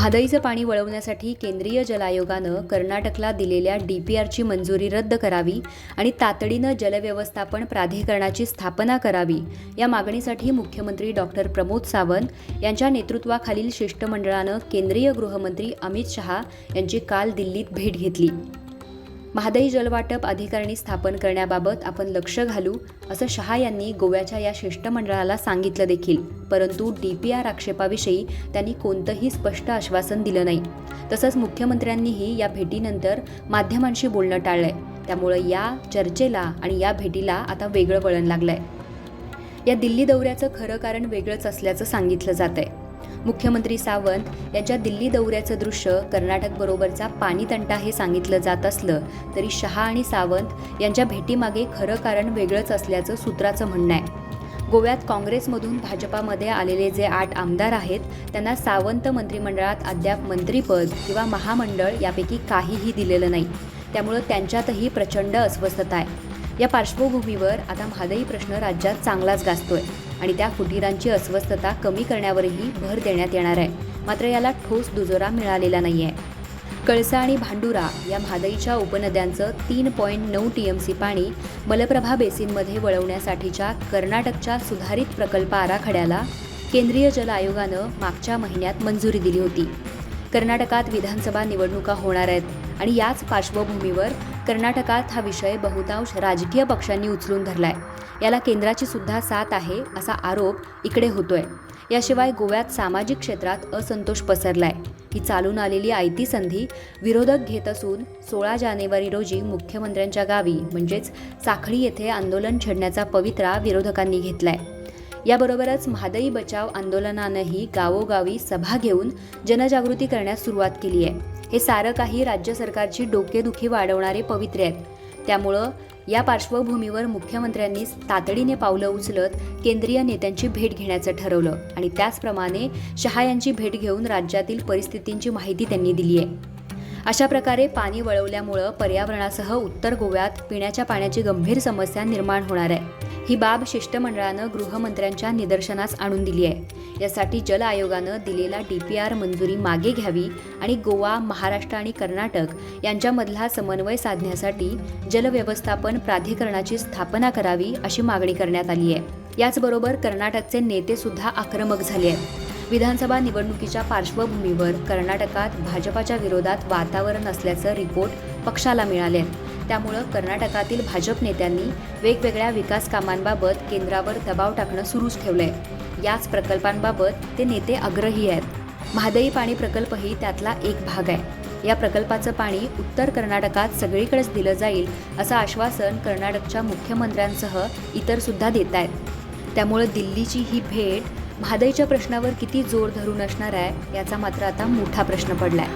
म्हादईचं पाणी वळवण्यासाठी केंद्रीय जल आयोगानं कर्नाटकला दिलेल्या DPRची मंजुरी रद्द करावी आणि तातडीनं जलव्यवस्थापन प्राधिकरणाची स्थापना करावी या मागणीसाठी मुख्यमंत्री डॉक्टर प्रमोद सावंत यांच्या नेतृत्वाखालील शिष्टमंडळानं केंद्रीय गृहमंत्री अमित शहा यांची काल दिल्लीत भेट घेतली। म्हादई जलवाटप अधिकारी स्थापन करण्याबाबत आपण लक्ष घालू असं शहा यांनी गोव्याच्या या शिष्टमंडळाला सांगितलं देखील, परंतु DPR आक्षेपाविषयी त्यांनी कोणतंही स्पष्ट आश्वासन दिलं नाही। तसंच मुख्यमंत्र्यांनीही या भेटीनंतर माध्यमांशी बोलणं टाळलंय। त्यामुळे या चर्चेला आणि या भेटीला आता वेगळं वळण लागलंय। या दिल्ली दौऱ्याचं खरं कारण वेगळंच असल्याचं सांगितलं जातंय। मुख्यमंत्री सावंत यांच्या दिल्ली दौऱ्याचं दृश्य कर्नाटकबरोबरचा पाणी तंटा हे सांगितलं जात असलं तरी शहा आणि सावंत यांच्या भेटीमागे खरं कारण वेगळंच असल्याचं सूत्राचं म्हणणं आहे। गोव्यात काँग्रेसमधून भाजपामध्ये आलेले जे 8 आमदार आहेत त्यांना सावंत मंत्रिमंडळात अद्याप मंत्रिपद किंवा महामंडळ यापैकी काहीही दिलेलं नाही। त्यामुळे त्यांच्यातही प्रचंड अस्वस्थता आहे। या पार्श्वभूमीवर आता म्हादई प्रश्न राज्यात चांगलाच गाजतोय आणि त्या फुटीरांची अस्वस्थता कमी करण्यावरही भर देण्यात येणार आहे। मात्र याला ठोस दुजोरा मिळालेला नाहीये। कळसा आणि भांडुरा या म्हादईच्या उपनद्यांचं 3.9 TMC पाणी मलप्रभा बेसिनमध्ये वळवण्यासाठीच्या कर्नाटकच्या सुधारित प्रकल्प आराखड्याला केंद्रीय जल आयोगानं मागच्या महिन्यात मंजुरी दिली होती। कर्नाटकात विधानसभा निवडणुका होणार आहेत आणि याच पार्श्वभूमीवर कर्नाटकात हा विषय बहुतांश राजकीय पक्षांनी उचलून धरलाय। याला केंद्राची सुद्धा साथ आहे असा आरोप इकडे होतोय। याशिवाय गोव्यात सामाजिक क्षेत्रात असंतोष पसरलाय। ही चालून आलेली आयती संधी विरोधक घेत असून 16 जानेवारी रोजी मुख्यमंत्र्यांच्या गावी म्हणजेच साखळी येथे आंदोलन छेडण्याचा पवित्रा विरोधकांनी घेतलाय। याबरोबरच म्हादई बचाव आंदोलनानंही गावोगावी सभा घेऊन जनजागृती करण्यास सुरुवात केली आहे। हे सारं काही राज्य सरकारची डोकेदुखी वाढवणारे पवित्रे आहेत। त्यामुळं या पार्श्वभूमीवर मुख्यमंत्र्यांनी तातडीने पावलं उचलत केंद्रीय नेत्यांची भेट घेण्याचं ठरवलं आणि त्याचप्रमाणे शहा यांची भेट घेऊन राज्यातील परिस्थितींची माहिती त्यांनी दिली आहे। अशा प्रकारे पाणी वळवल्यामुळं पर्यावरणासह उत्तर गोव्यात पिण्याच्या पाण्याची गंभीर समस्या निर्माण होणार आहे। ही बाब शिष्टमंडळानं गृहमंत्र्यांच्या निदर्शनास आणून दिली आहे। यासाठी जल आयोगानं दिलेला DPR मंजुरी मागे घ्यावी आणि गोवा, महाराष्ट्र आणि कर्नाटक यांच्यामधला समन्वय साधण्यासाठी जलव्यवस्थापन प्राधिकरणाची स्थापना करावी अशी मागणी करण्यात आली आहे। याचबरोबर कर्नाटकचे नेते सुद्धा आक्रमक झाले आहेत। विधानसभा निवडणुकीच्या पार्श्वभूमीवर कर्नाटकात भाजपाच्या विरोधात वातावरण असल्याचं रिपोर्ट पक्षाला मिळाले आहेत। त्यामुळं कर्नाटकातील भाजप नेत्यांनी वेगवेगळ्या विकास कामांबाबत केंद्रावर दबाव टाकणं सुरूच ठेवलंय। याच प्रकल्पांबाबत ते नेते आग्रही आहेत। म्हादई पाणी प्रकल्पही त्यातला एक भाग आहे। या प्रकल्पाचं पाणी उत्तर कर्नाटकात सगळीकडेच दिलं जाईल असं आश्वासन कर्नाटकच्या मुख्यमंत्र्यांसह इतर सुद्धा देत आहेत। त्यामुळे दिल्लीची ही भेट म्हादईच्या प्रश्नावर किती जोर धरून असणार आहे याचा मात्र आता मोठा प्रश्न पडलाय।